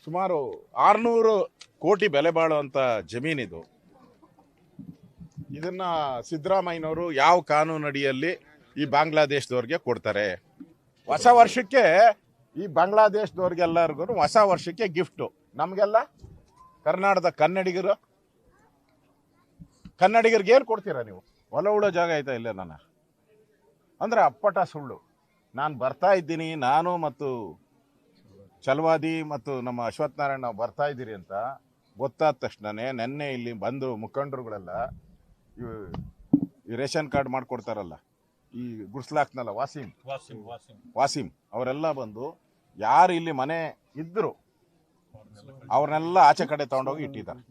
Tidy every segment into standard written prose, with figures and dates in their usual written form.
ಸುಮಾರು 600 ಕೋಟಿ ಬೆಲೆ ಬಾಳುವಂತ ಜಮೀನಿದು. ಇದನ್ನ ಸಿದ್ದರಾಮಯ್ಯನವರು ಯಾವ ಕಾನೂನು ಅಡಿಯಲ್ಲಿ ಈ ಬಾಂಗ್ಲಾದೇಶದವ್ರಿಗೆ ಕೊಡ್ತಾರೆ? ಹೊಸ ವರ್ಷಕ್ಕೆ ಈ ಬಾಂಗ್ಲಾದೇಶದವ್ರಿಗೆಲ್ಲರಿಗೂ ಹೊಸ ವರ್ಷಕ್ಕೆ ಗಿಫ್ಟು. ನಮಗೆಲ್ಲ ಕರ್ನಾಟಕದ ಕನ್ನಡಿಗರಿಗೆ ಏನು ಕೊಡ್ತೀರಾ ನೀವು? ಹೊಲ ಉಳೋ ಜಾಗ ಆಯ್ತಾ ಇಲ್ಲ ನನ್ನ ಅಂದ್ರೆ ಅಪ್ಪಟ ಸುಳ್ಳು. ನಾನು ಬರ್ತಾ ಇದ್ದೀನಿ, ನಾನು ಮತ್ತು ಚಲವಾದಿ ಮತ್ತು ನಮ್ಮ ಅಶ್ವಥ್ ನಾರಾಯಣ ನಾವು ಬರ್ತಾ ಇದ್ದೀರಿ ಅಂತ ಗೊತ್ತಾದ ತಕ್ಷಣನೇ ನೆನ್ನೆ ಇಲ್ಲಿ ಬಂದು ಮುಖಂಡರುಗಳೆಲ್ಲ ಈ ರೇಷನ್ ಕಾರ್ಡ್ ಮಾಡ್ಕೊಡ್ತಾರಲ್ಲ, ಈ ಗುಡ್ಸ್ಲಾಕ್ನಲ್ಲ ವಾಸಿಂ ಅವರೆಲ್ಲ ಬಂದು ಯಾರು ಇಲ್ಲಿ ಮನೆ ಇದ್ರು ಅವ್ರನ್ನೆಲ್ಲ ಆಚೆ ಕಡೆ ತಗೊಂಡೋಗಿ ಇಟ್ಟಿದ್ದಾರೆ.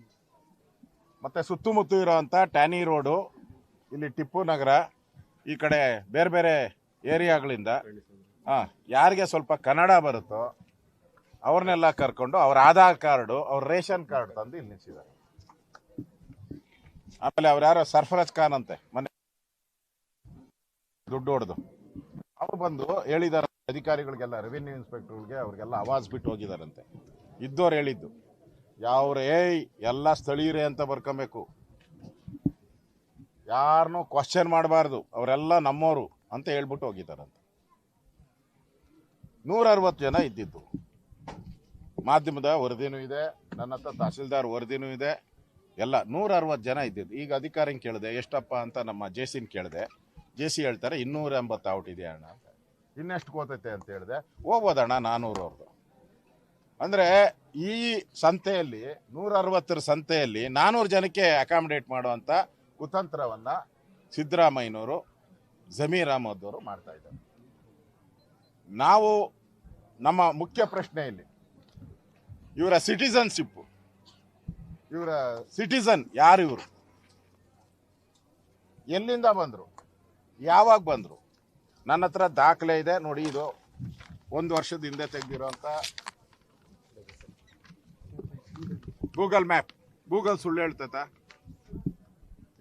ಮತ್ತೆ ಸುತ್ತಮುತ್ತ ಇರೋವಂಥ ಟ್ಯಾನಿ ರೋಡು, ಇಲ್ಲಿ ಟಿಪ್ಪು ನಗರ, ಈ ಕಡೆ ಬೇರೆ ಬೇರೆ ಏರಿಯಾಗಳಿಂದ ಯಾರಿಗೆ ಸ್ವಲ್ಪ ಕನ್ನಡ ಬರುತ್ತೋ ಅವ್ರನ್ನೆಲ್ಲ ಕರ್ಕೊಂಡು ಅವ್ರ ಆಧಾರ್ ಕಾರ್ಡು, ಅವ್ರ ರೇಷನ್ ಕಾರ್ಡ್ ತಂದು ಇಲ್ಲಿ ನಿಲ್ಸಿದ್ದಾರೆ. ಆಮೇಲೆ ಅವ್ರು ಯಾರೋ ಸರ್ಫರಾಜ್ ಖಾನ್ ಅಂತೆ ಮನೆ ದುಡ್ಡು ಹೊಡೆದು ಅವ್ರು ಬಂದು ಹೇಳಿದಾರೆ ಅಧಿಕಾರಿಗಳಿಗೆಲ್ಲ, ರೆವಿನ್ಯೂ ಇನ್ಸ್ಪೆಕ್ಟರ್ಗಳಿಗೆ ಅವ್ರಿಗೆಲ್ಲ ಆವಾಜ್ ಬಿಟ್ಟು ಹೋಗಿದಾರಂತೆ. ಇದ್ದವ್ರು ಹೇಳಿದ್ದು ಯಾವ್ರೆ ಎಲ್ಲ ಸ್ಥಳೀಯರೇ ಅಂತ ಬರ್ಕೊಬೇಕು, ಯಾರನ್ನೂ ಕ್ವಶನ್ ಮಾಡಬಾರ್ದು, ಅವರೆಲ್ಲ ನಮ್ಮವರು ಅಂತ ಹೇಳ್ಬಿಟ್ಟು ಹೋಗಿದಾರಂತೆ. 160 ಜನ ಇದ್ದಿದ್ದು. ಮಾಧ್ಯಮದ ವರದಿನೂ ಇದೆ, ನನ್ನ ಹತ್ರ ತಹಸೀಲ್ದಾರ್ ವರದಿನೂ ಇದೆ, ಎಲ್ಲ 160 ಜನ ಇದ್ದಿದ್ದು. ಈಗ ಅಧಿಕಾರಿನ ಕೇಳಿದೆ ಎಷ್ಟಪ್ಪ ಅಂತ, ನಮ್ಮ ಜೆಸಿನ ಕೇಳಿದೆ. ಜೆಸಿ ಹೇಳ್ತಾರೆ 280 ಔಟ್ ಇದೆ ಅಣ್ಣ ಅಂತ. ಇನ್ನೆಷ್ಟು ಕೋತೈತೆ ಅಂತ ಹೇಳಿದೆ, ಹೋಗ್ಬೋದಣ್ಣ 400 ಅವ್ರದ್ದು. ಅಂದರೆ ಈ ಸಂತೆಯಲ್ಲಿ 160 ಸಂತೆಯಲ್ಲಿ 400 ಜನಕ್ಕೆ ಅಕಾಮಿಡೇಟ್ ಮಾಡುವಂಥ ಕುತಂತ್ರವನ್ನು ಸಿದ್ದರಾಮಯ್ಯನವರು, ಜಮೀರ್ ಅಹಮದ್ ಅವರು ಮಾಡ್ತಾ ಇದ್ದಾರೆ. ನಾವು ನಮ್ಮ ಮುಖ್ಯ ಪ್ರಶ್ನೆಯಲ್ಲಿ ಇವರ ಸಿಟಿಸನ್ಶಿಪ್, ಇವರ ಸಿಟಿಸನ್ ಯಾರು, ಇವರು ಎಲ್ಲಿಂದ ಬಂದರು, ಯಾವಾಗ ಬಂದರು? ನನ್ನ ಹತ್ರ ದಾಖಲೆ ಇದೆ ನೋಡಿ. ಇದು 1 ವರ್ಷದ ಹಿಂದೆ ತೆಗೆದಿರೋಂಥ ಗೂಗಲ್ ಮ್ಯಾಪ್. ಗೂಗಲ್ ಸುಳ್ಳು ಹೇಳ್ತೈತ?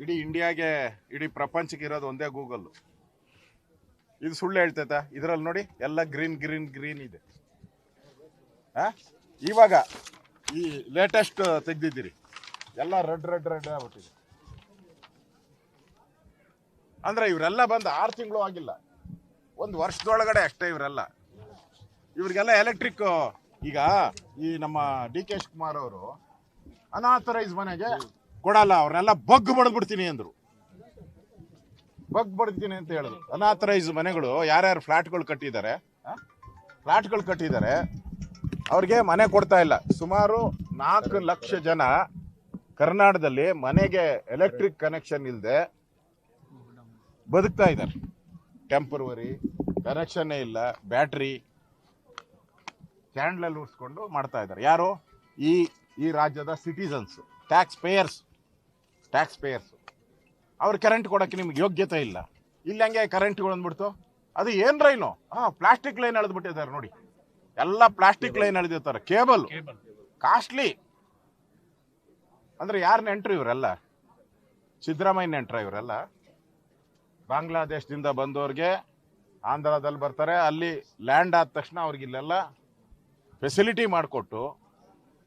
ಇಡೀ ಇಂಡಿಯಾಗೆ, ಇಡೀ ಪ್ರಪಂಚಕ್ಕೆ ಇರೋದು ಒಂದೇ ಗೂಗಲ್. ಇದು ಸುಳ್ಳು ಹೇಳ್ತೈತ? ಇದರಲ್ಲಿ ನೋಡಿ ಎಲ್ಲ ಗ್ರೀನ್ ಗ್ರೀನ್ ಗ್ರೀನ್ ಇದೆ. ಇವಾಗ ಈ ಲೇಟೆಸ್ಟ್ ತೆಗ್ದಿದ್ದೀರಿ ಎಲ್ಲ ರೆಡ್ ರೆಡ್ ರೆಡ್ ಆಗ್ಬಿಟ್ಟಿದೆ. ಅಂದ್ರೆ ಇವರೆಲ್ಲ ಬಂದು 6 ತಿಂಗಳು ಆಗಿಲ್ಲ, 1 ವರ್ಷದೊಳಗಡೆ ಅಷ್ಟೇ ಇವರೆಲ್ಲ. ಇವ್ರಿಗೆಲ್ಲ ಎಲೆಕ್ಟ್ರಿಕ್. ಈಗ ಈ ನಮ್ಮ ಡಿ ಕೆ ಶಿವಕುಮಾರ್ ಅವರು ಅನಾಥರೈಸ್ ಮನೆಗೆ ಕೊಡಲ್ಲ, ಅವ್ರನ್ನೆಲ್ಲ ಬಗ್ ಬಡ್ದ್ಬಿಡ್ತೀನಿ ಅಂದ್ರು. ಬಗ್ ಬಡ್ತೀನಿ ಅಂತ ಹೇಳಿದ್ರು. ಅನಾಥರೈಸ್ ಮನೆಗಳು ಯಾರ್ಯಾರು ಫ್ಲಾಟ್ಗಳು ಕಟ್ಟಿದ್ದಾರೆ ಅವ್ರಿಗೆ ಮನೆ ಕೊಡ್ತಾ ಇಲ್ಲ. ಸುಮಾರು 4 ಲಕ್ಷ ಜನ ಕರ್ನಾಟಕದಲ್ಲಿ ಮನೆಗೆ ಎಲೆಕ್ಟ್ರಿಕ್ ಕನೆಕ್ಷನ್ ಇಲ್ಲದೆ ಬದುಕ್ತಾ ಇದ್ದಾರೆ. ಟೆಂಪರವರಿ ಕನೆಕ್ಷನ್ನೇ ಇಲ್ಲ, ಬ್ಯಾಟ್ರಿ ಕ್ಯಾಂಡ್ಲಲ್ಲಿ ಉರಿಸ್ಕೊಂಡು ಮಾಡ್ತಾ ಇದ್ದಾರೆ. ಯಾರು? ಈ ರಾಜ್ಯದ ಸಿಟಿಸನ್ಸ್, ಟ್ಯಾಕ್ಸ್ ಪೇಯರ್ಸ್. ಅವ್ರು ಕರೆಂಟ್ ಕೊಡೋಕ್ಕೆ ನಿಮ್ಗೆ ಯೋಗ್ಯತೆ ಇಲ್ಲ. ಇಲ್ಲಿ ಹಂಗೆ ಕರೆಂಟ್ಗಳು ಅಂದ್ಬಿಡ್ತು. ಅದು ಏನ್ ರೈನು? ಪ್ಲಾಸ್ಟಿಕ್ ಲೈನ್ ಎಳೆದ್ಬಿಟ್ಟಿದ್ದಾರೆ ನೋಡಿ, ಎಲ್ಲ ಪ್ಲಾಸ್ಟಿಕ್ ಲೈನ್ ಎಳೆದಿರ್ತಾರೆ. Cable costly. ಅಂದ್ರೆ ಯಾರು ನೆಂಟ್ರು ಇವರೆಲ್ಲ? ಸಿದ್ದರಾಮಯ್ಯ ನೆಂಟ್ರ ಇವರೆಲ್ಲ? ಬಾಂಗ್ಲಾದೇಶದಿಂದ ಬಂದವ್ರಿಗೆ ಆಂಧ್ರದಲ್ಲಿ ಬರ್ತಾರೆ, ಅಲ್ಲಿ ಲ್ಯಾಂಡ್ ಆದ ತಕ್ಷಣ ಅವ್ರಿಗೆ ಇಲ್ಲೆಲ್ಲ ಫೆಸಿಲಿಟಿ ಮಾಡಿಕೊಟ್ಟು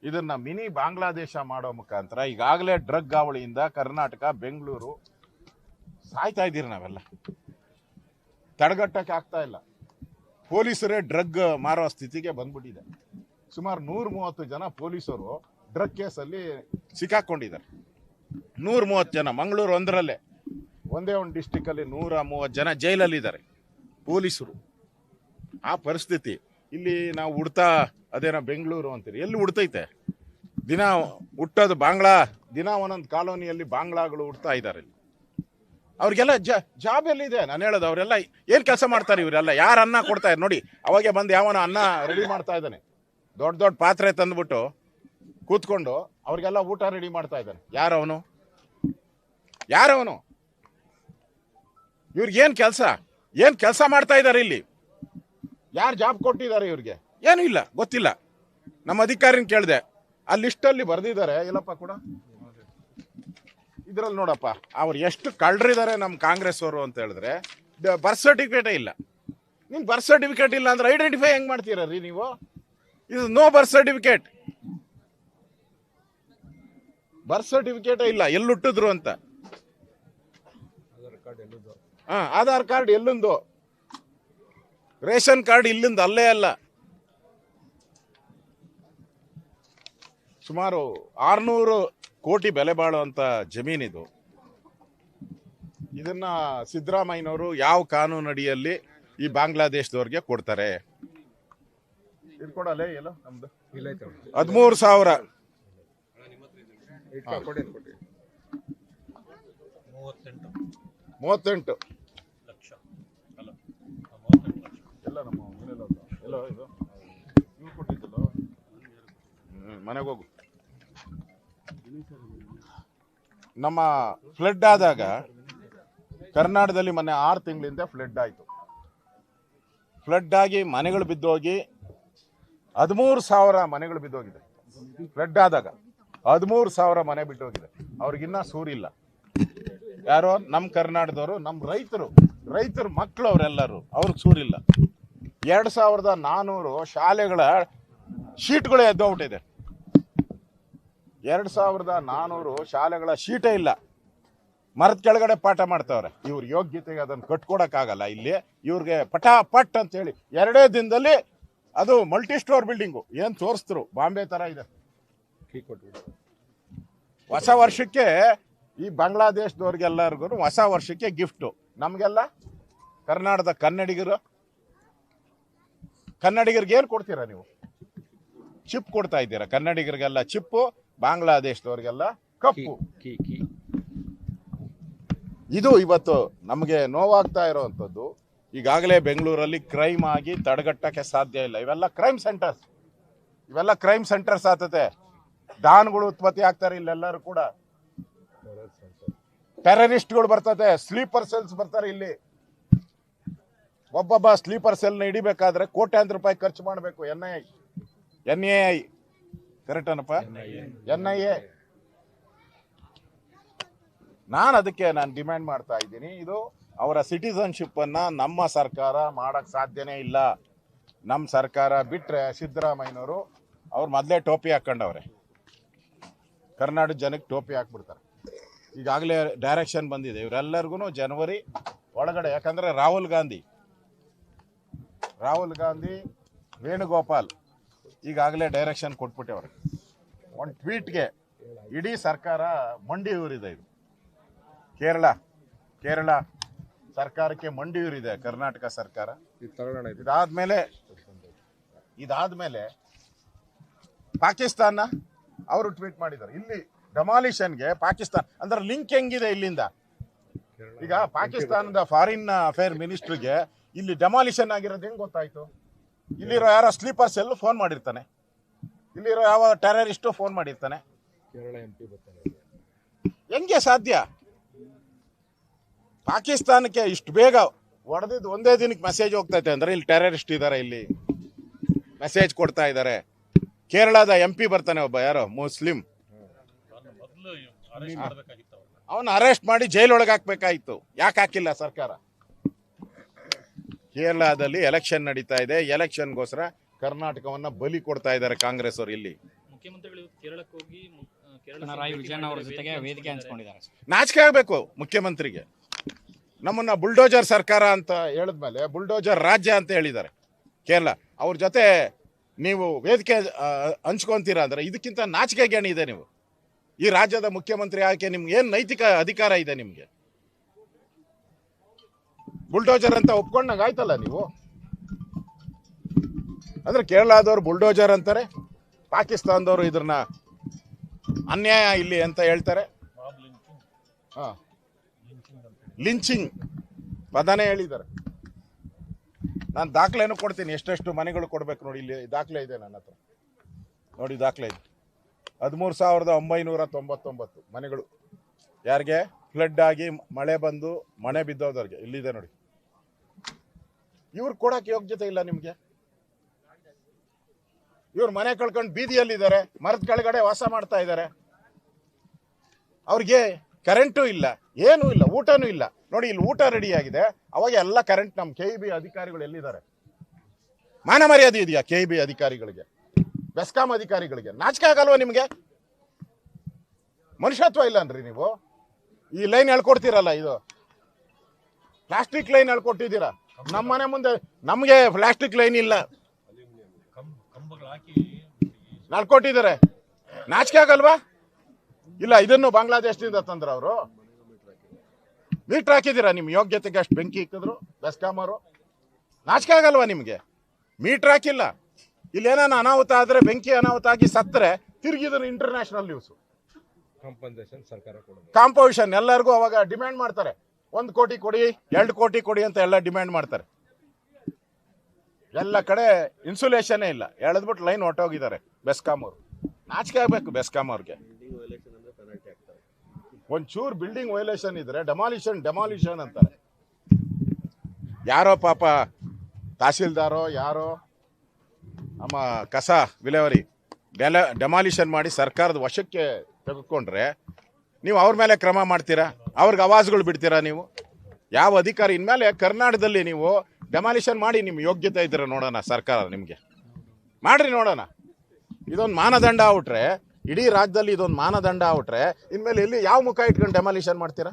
ಇದನ್ನ ಮಿನಿ ಬಾಂಗ್ಲಾದೇಶ ಮಾಡೋ ಮುಖಾಂತರ ಈಗಾಗಲೇ ಡ್ರಗ್ ಹಾವಳಿಯಿಂದ ಕರ್ನಾಟಕ, ಬೆಂಗಳೂರು ಸಾಯ್ತಾ ಇದ್ದೀರಿ. ನಾವೆಲ್ಲ ತಡೆಗಟ್ಟಕ್ಕೆ ಆಗ್ತಾ ಇಲ್ಲ. ಪೊಲೀಸರೇ ಡ್ರಗ್ ಮಾರೋ ಸ್ಥಿತಿಗೆ ಬಂದ್ಬಿಟ್ಟಿದೆ. ಸುಮಾರು 130 ಜನ ಪೊಲೀಸರು ಡ್ರಗ್ ಕೇಸಲ್ಲಿ ಸಿಕ್ಕಾಕೊಂಡಿದ್ದಾರೆ. 130 ಜನ. ಮಂಗಳೂರು ಒಂದರಲ್ಲೇ, ಒಂದೇ ಒಂದು ಡಿಸ್ಟಿಕಲ್ಲಿ 130 ಜನ ಜೈಲಲ್ಲಿದ್ದಾರೆ ಪೊಲೀಸರು. ಆ ಪರಿಸ್ಥಿತಿ ಇಲ್ಲಿ ನಾವು ಹುಡ್ತಾ, ಅದೇನೋ ಬೆಂಗಳೂರು ಅಂತೀರಿ, ಎಲ್ಲಿ ಹುಡ್ತೈತೆ? ದಿನ ಹುಟ್ಟೋದು ಬಾಂಗ್ಲಾ, ದಿನ ಒಂದೊಂದು ಕಾಲೋನಿಯಲ್ಲಿ ಬಾಂಗ್ಲಾಗಳು ಹುಡ್ತಾ ಇದ್ದಾರೆ. ಇಲ್ಲಿ ಅವ್ರಿಗೆಲ್ಲ ಜಾಬ್ ಎಲ್ಲಿದೆ? ನಾನು ಹೇಳೋದು, ಅವರೆಲ್ಲ ಏನು ಕೆಲಸ ಮಾಡ್ತಾರೆ? ಇವರೆಲ್ಲ ಯಾರು ಅನ್ನ ಕೊಡ್ತಾ ಇದ್ದಾರೆ ನೋಡಿ. ಅವಾಗೆ ಬಂದು ಯಾವನ ಅನ್ನ ರೆಡಿ ಮಾಡ್ತಾ ಇದ್ದಾನೆ, ದೊಡ್ಡ ದೊಡ್ಡ ಪಾತ್ರೆ ತಂದ್ಬಿಟ್ಟು ಕೂತ್ಕೊಂಡು ಅವ್ರಿಗೆಲ್ಲ ಊಟ ರೆಡಿ ಮಾಡ್ತಾ ಇದ್ದಾನೆ. ಯಾರವನು? ಇವ್ರಿಗೇನು ಕೆಲಸ ಮಾಡ್ತಾ ಇದ್ದಾರೆ ಇಲ್ಲಿ? ಯಾರು ಜಾಬ್ ಕೊಟ್ಟಿದ್ದಾರೆ ಇವ್ರಿಗೆ? ಏನೂ ಇಲ್ಲ, ಗೊತ್ತಿಲ್ಲ. ನಮ್ಮ ಅಧಿಕಾರಿನ ಕೇಳಿದೆ, ಆ ಲಿಸ್ಟಲ್ಲಿ ಬರೆದಿದ್ದಾರೆ. ಇಲ್ಲಪ್ಪ ಕೂಡ ಇದ್ರಲ್ಲಿ ನೋಡಪ್ಪ, ಅವ್ರು ಎಷ್ಟು ಕಳ್ರಿದ್ದಾರೆ ನಮ್ಮ ಕಾಂಗ್ರೆಸ್ ಅವರು ಅಂತ ಹೇಳಿದ್ರೆ, ಬರ್ತ್ ಸರ್ಟಿಫಿಕೇಟೇ ಇಲ್ಲ. ನಿಮ್ಗೆ ಬರ್ತ್ ಸರ್ಟಿಫಿಕೇಟ್ ಇಲ್ಲ ಅಂದ್ರೆ ಐಡೆಂಟಿಫೈ ಹೆಂಗೆ ಮಾಡ್ತೀರ ರೀ ನೀವು? ಇದು no birth certificate. Birth certificate ಇಲ್ಲ, ಎಲ್ಲಿ ಹುಟ್ಟಿದ್ರು ಅಂತ. ಆಧಾರ್ ಕಾರ್ಡ್ ಎಲ್ಲೊಂದು, ರೇಷನ್ ಕಾರ್ಡ್ ಇಲ್ಲಿಂದ ಅಲ್ಲೇ ಅಲ್ಲ. ಸುಮಾರು 600 ಕೋಟಿ ಬೆಲೆ ಬಾಳುವಂತ ಜಮೀನಿದು. ಇದನ್ನ ಸಿದ್ದರಾಮಯ್ಯನವರು ಯಾವ ಕಾನೂನು ಅಡಿಯಲ್ಲಿ ಈ ಬಾಂಗ್ಲಾದೇಶದವ್ರಿಗೆ ಕೊಡ್ತಾರೆ? ಇದು ಕೊಡಲ್ಲ ಎಲ್ಲ ನಮ್ದು 13,000 38 ಎಲ್ಲ ನಮ್ಮ ಎಲ್ಲ ಇದು ನೀವು ಕೊಟ್ಟಿದ್ದಲ್ಲ. ಮನೆಗೆ ಹೋಗು. ನಮ್ಮ ಫ್ಲಡ್ ಆದಾಗ ಕರ್ನಾಟಕದಲ್ಲಿ ಮೊನ್ನೆ 6 ತಿಂಗಳಿಂದ ಫ್ಲಡ್ ಆಯಿತು. ಫ್ಲಡ್ ಆಗಿ ಮನೆಗಳು ಬಿದ್ದೋಗಿ 13,000 ಮನೆಗಳು ಬಿದ್ದೋಗಿದೆ. ಫ್ಲಡ್ ಆದಾಗ 13,000 ಮನೆ ಬಿಟ್ಟೋಗಿದೆ. ಅವ್ರಿಗಿನ್ನ ಸೂರಿಲ್ಲ. ಯಾರೋ ನಮ್ಮ ಕರ್ನಾಟಕದವರು, ನಮ್ಮ ರೈತರು ಮಕ್ಕಳು ಅವರೆಲ್ಲರೂ, ಅವ್ರಿಗೆ ಸೂರಿಲ್ಲ. 2,400 ಶಾಲೆಗಳ ಶೀಟ್ಗಳು ಎದ್ದೋಗ್ಬಿಟ್ಟಿದೆ. 2,400 ಶಾಲೆಗಳ ಶೀಟೇ ಇಲ್ಲ. ಮರದ ಕೆಳಗಡೆ ಪಾಠ ಮಾಡ್ತಾವ್ರೆ. ಇವ್ರ ಯೋಗ್ಯತೆಗೆ ಅದನ್ನು ಕಟ್ಕೊಡಕ್ಕಾಗಲ್ಲ. ಇಲ್ಲಿ ಇವ್ರಿಗೆ ಪಟಾಪಟ್ ಅಂತ ಹೇಳಿ 2 ದಿನದಲ್ಲಿ ಅದು ಮಲ್ಟಿ ಸ್ಟೋರ್ ಬಿಲ್ಡಿಂಗು ಏನು ತೋರಿಸ್ತರು, ಬಾಂಬೆ ತರ ಇದೆ. ಹೊಸ ವರ್ಷಕ್ಕೆ ಈ ಬಾಂಗ್ಲಾದೇಶದವ್ರಿಗೆಲ್ಲರಿಗೂ ಹೊಸ ವರ್ಷಕ್ಕೆ ಗಿಫ್ಟು. ನಮಗೆಲ್ಲ ಕರ್ನಾಟಕದ ಕನ್ನಡಿಗರಿಗೆ ಏನು ಕೊಡ್ತೀರಾ ನೀವು? ಚಿಪ್ ಕೊಡ್ತಾ ಇದ್ದೀರಾ ಕನ್ನಡಿಗರಿಗೆಲ್ಲ ಚಿಪ್ಪು, ಬಾಂಗ್ಲಾದೇಶದವ್ರಿಗೆಲ್ಲ ಕಪ್ಪು. ಇದು ಇವತ್ತು ನಮಗೆ ನೋವಾಗ್ತಾ ಇರೋವಂಥದ್ದು. ಈಗಾಗಲೇ ಬೆಂಗಳೂರಲ್ಲಿ ಕ್ರೈಮ್ ಆಗಿ ತಡೆಗಟ್ಟಕ್ಕೆ ಸಾಧ್ಯ ಇಲ್ಲ. ಇವೆಲ್ಲ ಕ್ರೈಮ್ ಸೆಂಟರ್ಸ್ ಆಗ್ತದೆ. ಡಾನ್ಗಳು ಉತ್ಪತ್ತಿ ಆಗ್ತಾರೆ ಇಲ್ಲೆಲ್ಲರೂ ಕೂಡ. ಟೆರರಿಸ್ಟ್ಗಳು ಬರ್ತದೆ, ಸ್ಲೀಪರ್ ಸೆಲ್ಸ್ ಬರ್ತಾರೆ ಇಲ್ಲಿ. ಒಬ್ಬೊಬ್ಬ ಸ್ಲೀಪರ್ ಸೆಲ್ನ ಹಿಡಿಬೇಕಾದ್ರೆ ಕೋಟ್ಯಾಂತರ ರೂಪಾಯಿ ಖರ್ಚು ಮಾಡಬೇಕು. NIA ಕರೆಕ್ಟ್ ಏನಪ್ಪ? NIA. ಅದಕ್ಕೆ ನಾನು ಡಿಮ್ಯಾಂಡ್ ಮಾಡ್ತಾ ಇದ್ದೀನಿ, ಇದು ಅವರ ಸಿಟಿಸನ್ಶಿಪ್ ಅನ್ನ ನಮ್ಮ ಸರ್ಕಾರ ಮಾಡಕ್ ಸಾಧ್ಯನೇ ಇಲ್ಲ. ನಮ್ಮ ಸರ್ಕಾರ ಬಿಟ್ರೆ ಸಿದ್ದರಾಮಯ್ಯನವರು ಅವ್ರು ಮೊದಲೇ ಟೋಪಿ ಹಾಕೊಂಡವ್ರೆ. ಕರ್ನಾಟಕ ಜನಕ್ಕೆ ಟೋಪಿ ಹಾಕ್ಬಿಡ್ತಾರೆ. ಈಗಾಗಲೇ ಡೈರೆಕ್ಷನ್ ಬಂದಿದೆ ಇವರೆಲ್ಲರಿಗೂ ಜನವರಿ ಒಳಗಡೆ. ಯಾಕಂದ್ರೆ ರಾಹುಲ್ ಗಾಂಧಿ ವೇಣುಗೋಪಾಲ್ ಈಗಾಗಲೇ ಡೈರೆಕ್ಷನ್ ಕೊಟ್ಬಿಟ್ಟವ್ರೆ. ಒಂದು ಟ್ವೀಟ್ಗೆ ಇಡೀ ಸರ್ಕಾರ ಮಂಡಿ ಊರಿದೆ. ಇದು ಕೇರಳ ಸರ್ಕಾರಕ್ಕೆ ಮಂಡಿ ಊರಿದೆ ಕರ್ನಾಟಕ ಸರ್ಕಾರ. ಇದಾದ್ಮೇಲೆ ಪಾಕಿಸ್ತಾನ ಅವರು ಟ್ವೀಟ್ ಮಾಡಿದ್ದಾರೆ. ಇಲ್ಲಿ ಡೆಮಾಲಿಷನ್ಗೆ ಪಾಕಿಸ್ತಾನ ಅಂದ್ರೆ ಲಿಂಕ್ ಹೆಂಗಿದೆ ಇಲ್ಲಿಂದ? ಈಗ ಪಾಕಿಸ್ತಾನದ ಫಾರಿನ್ ಅಫೇರ್ ಮಿನಿಸ್ಟ್ರಿಗೆ ಇಲ್ಲಿ ಡೆಮಾಲಿಷನ್ ಆಗಿರೋದು ಹೆಂಗ್ ಗೊತ್ತಾಯ್ತು? ಇಲ್ಲಿರೋ ಯಾರೋ ಸ್ಲೀಪರ್ ಸೆಲ್ ಫೋನ್ ಮಾಡಿರ್ತಾನೆ, ಇಲ್ಲಿರೋ ಯಾವ ಟೆರರಿಸ್ಟು ಫೋನ್ ಮಾಡಿರ್ತಾನೆ. ಹೆಂಗೆ ಸಾಧ್ಯ? ಪಾಕಿಸ್ತಾನಕ್ಕೆ ಇಷ್ಟು ಬೇಗ ಹೊಡೆದಿದ್ದು ಒಂದೇ ದಿನಕ್ಕೆ ಮೆಸೇಜ್ ಹೋಗ್ತೈತೆ ಅಂದ್ರೆ ಇಲ್ಲಿ ಟೆರರಿಸ್ಟ್ ಇದ್ದಾರೆ, ಇಲ್ಲಿ ಮೆಸೇಜ್ ಕೊಡ್ತಾ ಇದ್ದಾರೆ. ಕೇರಳದ MP ಬರ್ತಾನೆ ಒಬ್ಬ, ಯಾರೋ ಮುಸ್ಲಿಂ, ಅವನ್ನ ಅರೆಸ್ಟ್ ಮಾಡಿ ಜೈಲೊಳಗೆ ಹಾಕ್ಬೇಕಾಯ್ತು. ಯಾಕೆ ಹಾಕಿಲ್ಲ ಸರ್ಕಾರ? ಕೇರಳದಲ್ಲಿ ಎಲೆಕ್ಷನ್ ನಡೀತಾ ಇದೆ. ಎಲೆಕ್ಷನ್ಗೋಸ್ಕರ ಕರ್ನಾಟಕವನ್ನ ಬಲಿ ಕೊಡ್ತಾ ಇದ್ದಾರೆ ಕಾಂಗ್ರೆಸ್ ಅವರು. ಇಲ್ಲಿ ಮುಖ್ಯಮಂತ್ರಿಗಳು ಕೇರಳಕ್ಕೆ ಹೋಗಿ ಪಿಣರಾಯಿ ವಿಜಯನ್ ಅವರ ಜೊತೆಗೆ ವೇದಿಕೆ ಹಂಚಿಕೊಂಡಿದ್ದಾರೆ. ನಾಚಿಕೆ ಆಗಬೇಕು ಮುಖ್ಯಮಂತ್ರಿಗೆ. ನಮ್ಮನ್ನ ಬುಲ್ಡೋಜರ್ ಸರ್ಕಾರ ಅಂತ ಹೇಳಿದ್ಮೇಲೆ ಬುಲ್ಡೋಜರ್ ರಾಜ್ಯ ಅಂತ ಹೇಳಿದ್ದಾರೆ ಕೇರಳ. ಅವ್ರ ಜೊತೆ ನೀವು ವೇದಿಕೆ ಹಂಚ್ಕೊಂತೀರಾ ಅಂದ್ರೆ ಇದಕ್ಕಿಂತ ನಾಚಿಕೆ ಗೇಣಿದೆ. ನೀವು ಈ ರಾಜ್ಯದ ಮುಖ್ಯಮಂತ್ರಿ ಆಕೆ ನಿಮ್ಗೆ ಏನ್ ನೈತಿಕ ಅಧಿಕಾರ ಇದೆ ನಿಮ್ಗೆ? ಬುಲ್ಡೋಜರ್ ಅಂತ ಒಪ್ಕೊಂಡಾಗ ಆಯ್ತಲ್ಲ ನೀವು. ಅಂದ್ರೆ ಕೇರಳದವ್ರು ಬುಲ್ಡೋಜರ್ ಅಂತಾರೆ, ಪಾಕಿಸ್ತಾನದವರು ಇದ್ರನ್ನ ಅನ್ಯಾಯ ಇಲ್ಲಿ ಅಂತ ಹೇಳ್ತಾರೆ. ಲಿಂಚಿಂಗ್ ಪದನೇ ಹೇಳಿದ್ದಾರೆ. ನಾನು ದಾಖಲೆನೂ ಕೊಡ್ತೀನಿ, ಎಷ್ಟೆಷ್ಟು ಮನೆಗಳು ಕೊಡ್ಬೇಕು ನೋಡಿ. ಇಲ್ಲಿ ದಾಖಲೆ ಇದೆ ನನ್ನ ಹತ್ರ ನೋಡಿ, ದಾಖಲೆ ಇದೆ. 13,999 ಮನೆಗಳು ಯಾರಿಗೆ ಫ್ಲಡ್ ಆಗಿ ಮಳೆ ಬಂದು ಮನೆ ಬಿದ್ದೋದವ್ರಿಗೆ ಇಲ್ಲಿದೆ ನೋಡಿ. ಇವ್ರು ಕೊಡಕ್ಕೆ ಯೋಗ್ಯತೆ ಇಲ್ಲ ನಿಮ್ಗೆ. ಇವ್ರು ಮನೆ ಕಳ್ಕೊಂಡು ಬೀದಿಯಲ್ಲಿದ್ದಾರೆ, ಮರದ ಕೆಳಗಡೆ ವಾಸ ಮಾಡ್ತಾ ಇದ್ದಾರೆ. ಅವ್ರಿಗೆ ಕರೆಂಟು ಇಲ್ಲ, ಏನೂ ಇಲ್ಲ, ಊಟನೂ ಇಲ್ಲ. ನೋಡಿ ಇಲ್ಲಿ ಊಟ ರೆಡಿ ಆಗಿದೆ, ಅವಾಗ ಎಲ್ಲ ಕರೆಂಟ್. ನಮ್ಮ KEB ಅಧಿಕಾರಿಗಳು ಎಲ್ಲಿದ್ದಾರೆ? ಮಾನ ಮರ್ಯಾದೆ ಇದೆಯಾ KEB ಅಧಿಕಾರಿಗಳಿಗೆ, ಬೆಸ್ಕಾಂ ಅಧಿಕಾರಿಗಳಿಗೆ? ನಾಚಿಕೆ ಆಗಲ್ವಾ ನಿಮಗೆ? ಮನುಷ್ಯತ್ವ ಇಲ್ಲ ಅನ್ರಿ ನೀವು. ಈ ಲೈನ್ ಹೇಳ್ಕೊಡ್ತೀರಲ್ಲ, ಇದು ಪ್ಲಾಸ್ಟಿಕ್ ಲೈನ್ ಹೇಳ್ಕೊಟ್ಟಿದ್ದೀರಾ. ನಮ್ಮ ಮನೆ ಮುಂದೆ ನಮಗೆ ಪ್ಲಾಸ್ಟಿಕ್ ಲೈನ್ ಇಲ್ಲ, ನಡ್ಕೊಟ್ಟಿದ್ದಾರೆ. ನಾಚಿಕೆ ಆಗಲ್ವಾ? ಇಲ್ಲ, ಇದನ್ನು ಬಾಂಗ್ಲಾದೇಶದಿಂದ ತಂದ್ರ ಅವರು. ಮೀಟ್ರ್ ಹಾಕಿದ್ದೀರಾ, ನಿಮ್ಮ ಯೋಗ್ಯತೆಗೆ ಅಷ್ಟು ಬೆಂಕಿ ಇಕ್ಕಿದ್ರು ಬೆಸ್ಕಾಂ ಅವರು. ನಾಚಿಕೆ ಆಗಲ್ವಾ ನಿಮಗೆ? ಮೀಟ್ರ್ ಹಾಕಿಲ್ಲ. ಇಲ್ಲಿ ಏನಾನ ಅನಾಹುತ ಆದರೆ, ಬೆಂಕಿ ಅನಾಹುತ ಆಗಿ ಸತ್ತರೆ ತಿರುಗಿದ್ರು ಇಂಟರ್ನ್ಯಾಷನಲ್ ನ್ಯೂಸು. ಕಾಂಪೋಸಿಷನ್ ಎಲ್ಲರಿಗೂ ಅವಾಗ ಡಿಮ್ಯಾಂಡ್ ಮಾಡ್ತಾರೆ, 1 ಕೋಟಿ ಕೊಡಿ, 2 ಕೋಟಿ ಕೊಡಿ ಅಂತ ಎಲ್ಲ ಡಿಮ್ಯಾಂಡ್ ಮಾಡ್ತಾರೆ. ಎಲ್ಲ ಕಡೆ ಇನ್ಸುಲೇಷನ್ನೇ ಇಲ್ಲ, ಎಳೆದ್ಬಿಟ್ಟು ಲೈನ್ ಹೊಟ್ಟೋಗಿದ್ದಾರೆ ಬೆಸ್ಕಾಂ ಅವರು. ನಾಚಿಕೆ ಆಗಬೇಕು ಬೆಸ್ಕಾಂ ಅವ್ರಿಗೆ. ಒಂಚೂರು ಬಿಲ್ಡಿಂಗ್ ವೈಲೇಷನ್ ಇದ್ರೆ ಡೆಮಾಲಿಷನ್ ಅಂತಾರೆ. ಯಾರೋ ಪಾಪ ತಹಸೀಲ್ದಾರೋ ಯಾರೋ ನಮ್ಮ ಕಸ ವಿಲೇವಾರಿ ಡೆಮಾಲಿಷನ್ ಮಾಡಿ ಸರ್ಕಾರದ ವಶಕ್ಕೆ ತೆಗೆದುಕೊಂಡ್ರೆ ನೀವು ಅವ್ರ ಮೇಲೆ ಕ್ರಮ ಮಾಡ್ತೀರಾ? ಅವ್ರಿಗೆ ಆವಾಜ್ಗಳು ಬಿಡ್ತೀರಾ ನೀವು? ಯಾವ ಅಧಿಕಾರಿ? ಇನ್ಮೇಲೆ ಕರ್ನಾಟಕದಲ್ಲಿ ನೀವು ಡೆಮಾಲಿಷನ್ ಮಾಡಿ, ನಿಮ್ಮ ಯೋಗ್ಯತೆ ಇದ್ರೆ ನೋಡೋಣ, ಸರ್ಕಾರ ನಿಮಗೆ ಮಾಡ್ರಿ ನೋಡೋಣ. ಇದೊಂದು ಮಾನದಂಡ ಆಗ್ಬಿಟ್ರೆ, ಇಡೀ ರಾಜ್ಯದಲ್ಲಿ ಇದೊಂದು ಮಾನದಂಡ ಆಗ್ಬಿಟ್ರೆ ಇನ್ಮೇಲೆ ಎಲ್ಲಿ ಯಾವ ಮುಖ ಇಟ್ಕೊಂಡು ಡೆಮಾಲಿಷನ್ ಮಾಡ್ತೀರಾ?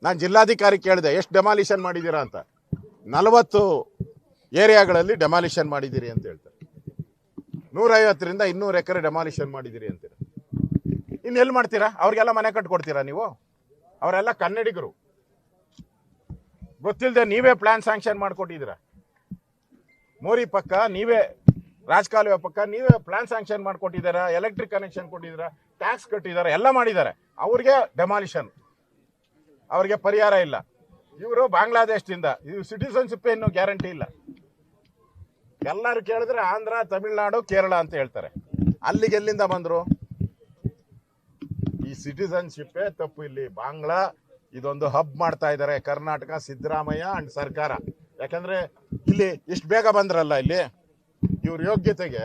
ನಾನು ಜಿಲ್ಲಾಧಿಕಾರಿ ಕೇಳಿದೆ, ಎಷ್ಟು ಡೆಮಾಲಿಷನ್ ಮಾಡಿದ್ದೀರಾ ಅಂತ. 40 ಏರಿಯಾಗಳಲ್ಲಿ ಡೆಮಾಲಿಷನ್ ಮಾಡಿದ್ದೀರಿ ಅಂತ ಹೇಳ್ತಾರೆ. 150ರಿಂದ 200 ಎಕರೆ ಡೆಮಾಲಿಷನ್ ಮಾಡಿದ್ದೀರಿ ಅಂತೀರ. ಇನ್ನೆಲ್ಲಿ ಮಾಡ್ತೀರಾ? ಅವ್ರಿಗೆಲ್ಲ ಮನೆ ಕಟ್ಕೊಡ್ತೀರಾ ನೀವು? ಅವರೆಲ್ಲ ಕನ್ನಡಿಗರು. ಗೊತ್ತಿಲ್ಲದೆ ನೀವೇ ಪ್ಲಾನ್ ಸ್ಯಾಂಕ್ಷನ್ ಮಾಡಿಕೊಟ್ಟಿದ್ದೀರಾ. ಮೋರಿ ಪಕ್ಕ ನೀವೇ, ರಾಜಕಾಲುವೆ ಪಕ್ಕ ನೀವೇ ಪ್ಲಾನ್ ಸ್ಯಾಂಕ್ಷನ್ ಮಾಡಿಕೊಟ್ಟಿದ್ದೀರಾ, ಎಲೆಕ್ಟ್ರಿಕ್ ಕನೆಕ್ಷನ್ ಕೊಟ್ಟಿದ್ದೀರಾ, ಟ್ಯಾಕ್ಸ್ ಕಟ್ಟಿದ್ದಾರೆ, ಎಲ್ಲ ಮಾಡಿದ್ದಾರೆ. ಅವ್ರಿಗೆ ಡೆಮಾಲಿಷನ್, ಅವ್ರಿಗೆ ಪರಿಹಾರ ಇಲ್ಲ. ಇವರು ಬಾಂಗ್ಲಾದೇಶದಿಂದ, ಇದು ಸಿಟಿಸನ್ಶಿಪ್ ಏನು ಗ್ಯಾರಂಟಿ ಇಲ್ಲ. ಎಲ್ಲರೂ ಕೇಳಿದ್ರೆ ಆಂಧ್ರ, ತಮಿಳ್ನಾಡು, ಕೇರಳ ಅಂತ ಹೇಳ್ತಾರೆ. ಅಲ್ಲಿಗೆ ಎಲ್ಲಿಂದ ಬಂದರು? ಈ ಸಿಟಿಸನ್ಶಿಪ್ಪೇ ತಪ್ಪು. ಇಲ್ಲಿ ಬಾಂಗ್ಲಾ ಇದೊಂದು ಹಬ್ ಮಾಡ್ತಾ ಇದ್ದಾರೆ ಕರ್ನಾಟಕ, ಸಿದ್ದರಾಮಯ್ಯ ಅಂಡ್ ಸರ್ಕಾರ. ಯಾಕಂದ್ರೆ ಇಲ್ಲಿ ಇಷ್ಟು ಬೇಗ ಬಂದ್ರಲ್ಲ, ಇಲ್ಲಿ ಇವ್ರ ಯೋಗ್ಯತೆಗೆ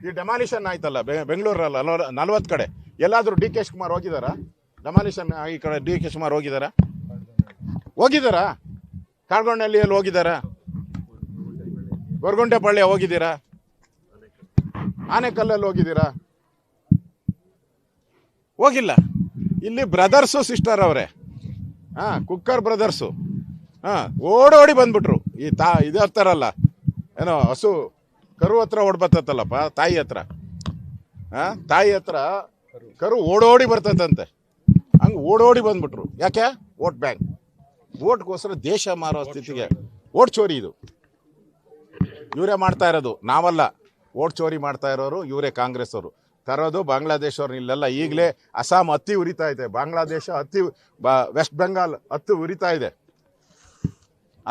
ಈ ಡೆಮಾಲಿಷನ್ ಆಯ್ತಲ್ಲ ಬೆಂಗಳೂರಲ್ಲ 40 ಕಡೆ. ಎಲ್ಲಾದರೂ ಡಿ ಕೆ ಶಿವಕುಮಾರ್ ಹೋಗಿದಾರಾ? ಡೆಮಾಲಿಷನ್ ಈ ಕಡೆ ಡಿ ಕೆ ಶಿವಕುಮಾರ್ ಹೋಗಿದಾರಾ? ಕಾಳ್ಗೊಂಡಳ್ಳಿಯಲ್ಲಿ ಹೋಗಿದಾರಾ? ಗೊರಗುಂಟೆಪಾಳ್ಯ ಹೋಗಿದ್ದೀರಾ? ಆನೆಕಲ್ಲಲ್ಲಿ ಹೋಗಿದ್ದೀರಾ? ಹೋಗಿಲ್ಲ. ಇಲ್ಲಿ ಬ್ರದರ್ಸು ಸಿಸ್ಟರ್ ಅವರೇ, ಕುಕ್ಕರ್ ಬ್ರದರ್ಸು ಓಡೋಡಿ ಬಂದ್ಬಿಟ್ರು. ಈ ಇದಿರ್ತಾರಲ್ಲ, ಏನೋ ಹಸು ಕರು ಹತ್ರ ಓಡ್ಬತ್ತಲ್ಲಪ್ಪ, ತಾಯಿ ಹತ್ರ ಕರು ಓಡೋಡಿ ಬರ್ತದಂತೆ. ಹಂಗೆ ಓಡೋಡಿ ಬಂದ್ಬಿಟ್ರು. ಯಾಕೆ? ವೋಟ್ ಬ್ಯಾಂಕ್, ವೋಟ್ಗೋಸ್ಕರ ದೇಶ ಮಾರೋ ಸ್ಥಿತಿಗೆ. ವೋಟ್ ಚೋರಿ ಇದು ಇವರೇ ಮಾಡ್ತಾ ಇರೋದು, ನಾವಲ್ಲ. ವೋಟ್ ಚೋರಿ ಮಾಡ್ತಾ ಇರೋರು ಇವರೇ, ಕಾಂಗ್ರೆಸ್ ಅವರು ತರೋದು. ಬಾಂಗ್ಲಾದೇಶ ಅವ್ರನ್ನ ಇಲ್ಲೆಲ್ಲ ಈಗಲೇ ಅಸ್ಸಾಂ ಹತ್ತಿ ಉರಿತಾ ಇದೆ, ಬಾಂಗ್ಲಾದೇಶ ಹತ್ತಿ, ವೆಸ್ಟ್ ಬೆಂಗಾಲ್ ಹತ್ತಿ ಉರಿತಾ ಇದೆ.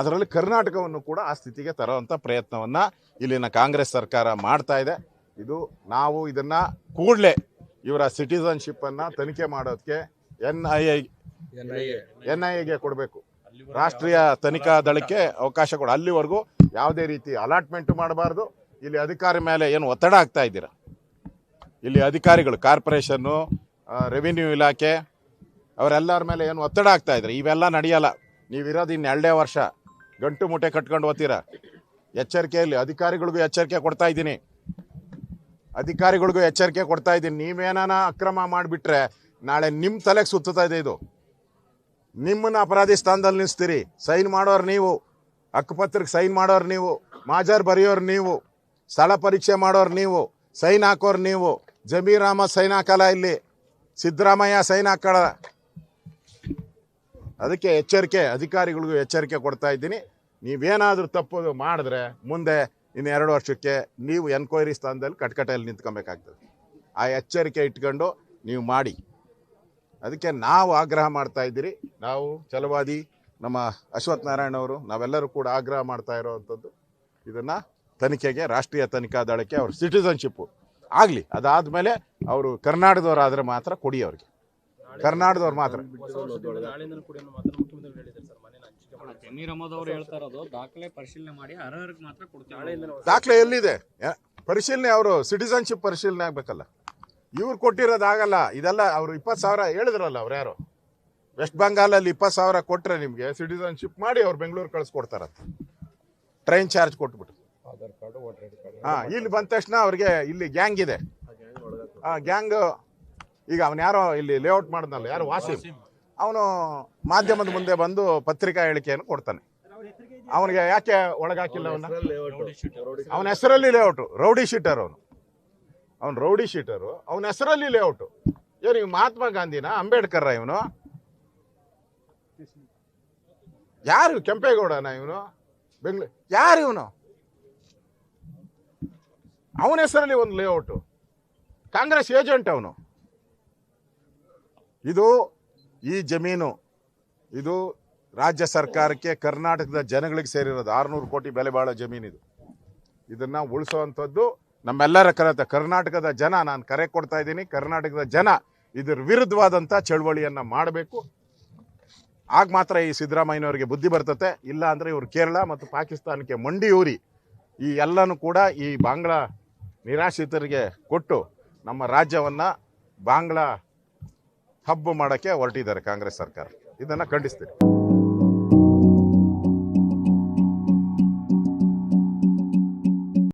ಅದರಲ್ಲಿ ಕರ್ನಾಟಕವನ್ನು ಕೂಡ ಆ ಸ್ಥಿತಿಗೆ ತರೋವಂಥ ಪ್ರಯತ್ನವನ್ನು ಇಲ್ಲಿನ ಕಾಂಗ್ರೆಸ್ ಸರ್ಕಾರ ಮಾಡ್ತಾ ಇದೆ. ಇದು ನಾವು ಇದನ್ನು ಕೂಡಲೇ ಇವರ ಸಿಟಿಸನ್ಶಿಪ್ಪನ್ನು ತನಿಖೆ ಮಾಡೋದಕ್ಕೆ NIA ಕೊಡಬೇಕು. ರಾಷ್ಟ್ರೀಯ ತನಿಖಾ ದಳಕ್ಕೆ ಅವಕಾಶ ಕೊಡ. ಅಲ್ಲಿವರೆಗೂ ಯಾವುದೇ ರೀತಿ ಅಲಾಟ್ಮೆಂಟ್ ಮಾಡಬಾರ್ದು. ಇಲ್ಲಿ ಅಧಿಕಾರಿ ಮೇಲೆ ಏನು ಒತ್ತಡ ಆಗ್ತಾ ಇದ್ದೀರಾ? ಇಲ್ಲಿ ಅಧಿಕಾರಿಗಳು, ಕಾರ್ಪೊರೇಷನ್ನು, ರೆವಿನ್ಯೂ ಇಲಾಖೆ ಅವರೆಲ್ಲರ ಮೇಲೆ ಏನು ಒತ್ತಡ ಆಗ್ತಾ ಇದ್ದಾರೆ. ಇವೆಲ್ಲ ನಡೆಯಲ್ಲ. ನೀವಿರೋದು ಇನ್ನು 2 ವರ್ಷ ಗಂಟು ಮುಟ್ಟೆ ಕಟ್ಕೊಂಡು ಹೋಗ್ತೀರಾ. ಎಚ್ಚರಿಕೆಯಲ್ಲಿ ಅಧಿಕಾರಿಗಳಿಗೂ ಎಚ್ಚರಿಕೆ ಕೊಡ್ತಾ ಇದ್ದೀನಿ. ನೀವೇನಾನ ಅಕ್ರಮ ಮಾಡಿಬಿಟ್ರೆ ನಾಳೆ ನಿಮ್ಮ ತಲೆಗೆ ಸುತ್ತಾ ಇದೆ. ಇದು ನಿಮ್ಮನ್ನ ಅಪರಾಧಿ ಸ್ಥಾನದಲ್ಲಿ ನಿಲ್ಲಿಸ್ತೀರಿ. ಸೈನ್ ಮಾಡೋರು ನೀವು, ಹಕ್ಕುಪತ್ರಕ್ಕೆ ಸೈನ್ ಮಾಡೋರು ನೀವು, ಮಾಜರ್ ಬರೆಯೋರು ನೀವು, ಸ್ಥಳ ಪರೀಕ್ಷೆ ಮಾಡೋರು ನೀವು, ಸೈನ್ ಹಾಕೋರು ನೀವು. ಜಮೀರ್ ಅಹಮದ್ ಸೈನ್ ಹಾಕಲ್ಲ, ಇಲ್ಲಿ ಸಿದ್ದರಾಮಯ್ಯ ಸೈನ್ ಹಾಕಲ್ಲ. ಅದಕ್ಕೆ ಅಧಿಕಾರಿಗಳಿಗೂ ಎಚ್ಚರಿಕೆ ಕೊಡ್ತಾ ಇದ್ದೀನಿ. ನೀವೇನಾದರೂ ತಪ್ಪು ಮಾಡಿದ್ರೆ ಮುಂದೆ ಇನ್ನು 2 ವರ್ಷಕ್ಕೆ ನೀವು ಎನ್ಕ್ವೈರಿ ಸ್ಥಾನದಲ್ಲಿ ಕಟ್ಕಟೆಯಲ್ಲಿ ನಿಂತ್ಕೊಬೇಕಾಗ್ತದೆ. ಆ ಎಚ್ಚರಿಕೆ ಇಟ್ಕೊಂಡು ನೀವು ಮಾಡಿ. ಅದಕ್ಕೆ ನಾವು ಆಗ್ರಹ ಮಾಡ್ತಾ ಇದ್ದೀರಿ. ನಾವು ಛಲವಾದಿ, ನಮ್ಮ ಅಶ್ವಥ್ ನಾರಾಯಣ ಅವರು, ನಾವೆಲ್ಲರೂ ಕೂಡ ಆಗ್ರಹ ಮಾಡ್ತಾ ಇರೋವಂಥದ್ದು, ಇದನ್ನು ತನಿಖೆಗೆ, ರಾಷ್ಟ್ರೀಯ ತನಿಖಾ ದಳಕ್ಕೆ ಅವ್ರ ಸಿಟಿಸನ್ಶಿಪ್ಪು ಆಗಲಿ. ಅದಾದಮೇಲೆ ಅವರು ಕರ್ನಾಟಕದವರಾದರೆ ಮಾತ್ರ ಕೊಡಿ. ಅವ್ರಿಗೆ ಕರ್ನಾಟಕದವ್ರು ಮಾತ್ರ. ಜಮೀರ್ ಅಹಮದ್ ಅವರು ಹೇಳ್ತಾ ಇರೋದು, ದಾಖಲೆ ಪರಿಶೀಲನೆ ಮಾಡಿ ಅರ್ಹರಿಗೆ ಮಾತ್ರ ಕೊಡ್ತೀವಿ. ದಾಖಲೆ ಎಲ್ಲಿದೆ? ಪರಿಶೀಲನೆ, ಅವರು ಸಿಟಿಸನ್ಶಿಪ್ ಪರಿಶೀಲನೆ ಆಗಬೇಕಲ್ಲ. ಇವ್ರು ಕೊಟ್ಟಿರೋದಾಗಲ್ಲ. ಇದೆಲ್ಲ ಅವರು 20,000 ಹೇಳಿದ್ರಲ್ಲ, ಅವ್ರು ಯಾರು ವೆಸ್ಟ್ ಬೆಂಗಾಲಲ್ಲಿ 20,000 ಕೊಟ್ಟರೆ ನಿಮಗೆ ಸಿಟಿಸನ್ಶಿಪ್ ಮಾಡಿ ಅವ್ರು ಬೆಂಗಳೂರು ಕಳಿಸ್ಕೊಡ್ತಾರಂತ. ಟ್ರೈನ್ ಚಾರ್ಜ್ ಕೊಟ್ಬಿಟ್ಟು. ಇಲ್ಲಿ ಬಂದ ತಕ್ಷಣ ಅವ್ರಿಗೆ ಇಲ್ಲಿ ಗ್ಯಾಂಗ್ ಇದೆ. ಗ್ಯಾಂಗ್ ಈಗ ಅವನು ಯಾರೋ ಇಲ್ಲಿ ಲೇಔಟ್ ಮಾಡಿದ್ನಲ್ಲ, ಯಾರು ವಾಸಿಂ, ಅವನು ಮಾಧ್ಯಮದ ಮುಂದೆ ಬಂದು ಪತ್ರಿಕಾ ಹೇಳಿಕೆಯನ್ನು ಕೊಡ್ತಾನೆ. ಅವನಿಗೆ ಯಾಕೆ ಒಳಗಾಕಿಲ್ಲ? ಅವನ ಹೆಸರಲ್ಲಿ ಲೇಔಟು, ರೌಡಿ ಶೀಟರ್ ಅವನು ರೌಡಿ ಶೀಟರು, ಅವನ ಹೆಸರಲ್ಲಿ ಲೇಔಟು. ಏನು ಮಹಾತ್ಮ ಗಾಂಧಿನ, ಅಂಬೇಡ್ಕರ್ ಇವನು? ಯಾರು? ಕೆಂಪೇಗೌಡನ ಇವನು? ಬೆಂಗಳೂರು ಯಾರು ಇವನು? ಅವನ ಹೆಸರಲ್ಲಿ ಒಂದು ಲೇಔಟು, ಕಾಂಗ್ರೆಸ್ ಏಜೆಂಟ್ ಅವನು. ಇದು ಈ ಜಮೀನು ಇದು ರಾಜ್ಯ ಸರ್ಕಾರಕ್ಕೆ, ಕರ್ನಾಟಕದ ಜನಗಳಿಗೆ ಸೇರಿರೋದು. 600 ಕೋಟಿ ಬೆಲೆ ಬಾಳೋ ಜಮೀನಿದು. ಇದನ್ನ ಉಳಿಸುವಂಥದ್ದು ನಮ್ಮೆಲ್ಲರ ಕರ್ನಾಟಕದ ಜನ, ನಾನು ಕರೆ ಕೊಡ್ತಾ ಇದ್ದೀನಿ, ಕರ್ನಾಟಕದ ಜನ ಇದರ ವಿರುದ್ಧವಾದಂಥ ಚಳವಳಿಯನ್ನು ಮಾಡಬೇಕು. ಆಗ ಮಾತ್ರ ಈ ಸಿದ್ದರಾಮಯ್ಯನವರಿಗೆ ಬುದ್ಧಿ ಬರ್ತತೆ. ಇಲ್ಲ ಅಂದರೆ ಇವರು ಕೇರಳ ಮತ್ತು ಪಾಕಿಸ್ತಾನಕ್ಕೆ ಮಂಡಿಯೂರಿ ಈ ಎಲ್ಲನೂ ಕೂಡ ಈ ಬಾಂಗ್ಲಾ ನಿರಾಶ್ರಿತರಿಗೆ ಕೊಟ್ಟು ನಮ್ಮ ರಾಜ್ಯವನ್ನು ಬಾಂಗ್ಲಾ ಹಬ್ಬ ಮಾಡೋಕ್ಕೆ ಹೊರಟಿದ್ದಾರೆ ಕಾಂಗ್ರೆಸ್ ಸರ್ಕಾರ. ಇದನ್ನು ಖಂಡಿಸ್ತೀವಿ.